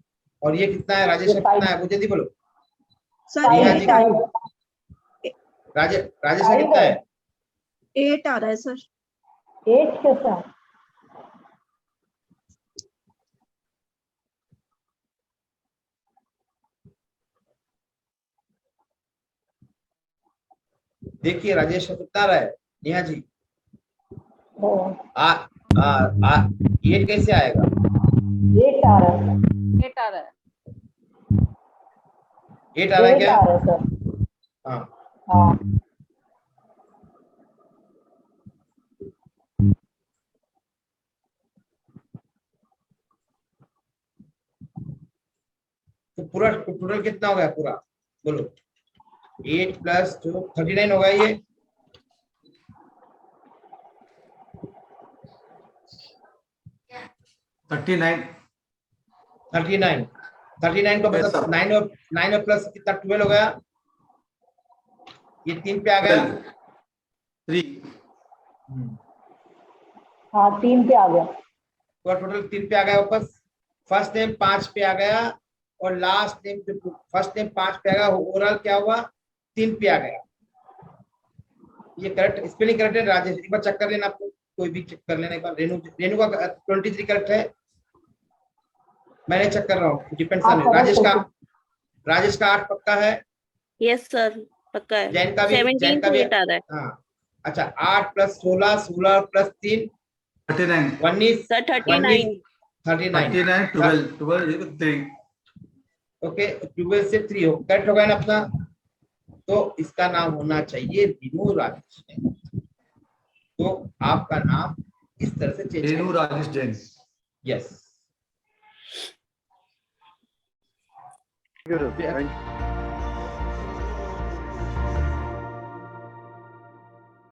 और ये कितना है राजेश का, कितना है वो जल्दी बोलो। सर नेहा 8 जी, राजेश का कितना है? 8 आ रहा है सर। 8 कैसा? देखिए राजेश का कितना आ रहा है नेहा जी? ओ, आ 8 कैसे आएगा? 8 आ रहा है। 8 आ रहा है। 8 आ रहा है 8 क्या? आ रहा है सर। हाँ, हाँ, तो पूरा टोटल कितना हो गया पूरा बोलो? 8 प्लस 2 39 होगा ये। थर्टी नाइन 39 का Yes, sir. मतलब 9 और प्लस कितना 12 हो गया, ये 3 पे आ गया। 3 हाँ 3 पे आ गया। तो टोटल 3 पे आ गया वापस। फर्स्ट नेम 5 पे आ गया और लास्ट नेम जो फर्स्ट नेम 5 पे आ गया, ओवरऑल क्या हुआ 3 पे आ गया। ये करेक्ट स्पेलिंग करेक्ट है राजेश, एक बार चेक कर लेना, आपको कोई भी चेक कर लेना एक बार। रेणु का 23 करेक्ट है, मैंने चेक कर रहा हूँ, डिपेंड्स ऑन हाँ, राजेश का 8 पक्का है। यस सर, पक्का है। जैन का भी 17 to 8 आ रहा है। हाँ अच्छा, 8 प्लस 16, 16 प्लस 3 39 19 सर 39। 39 12 3 ओके, 12 से 3 हो करेक्ट होगा ना अपना। तो इसका नाम होना चाहिए रेणु राजेश। तो आपका नाम इस तरह से change Renu Rajesh Jain. Yes. Thank you, sir. Thank you.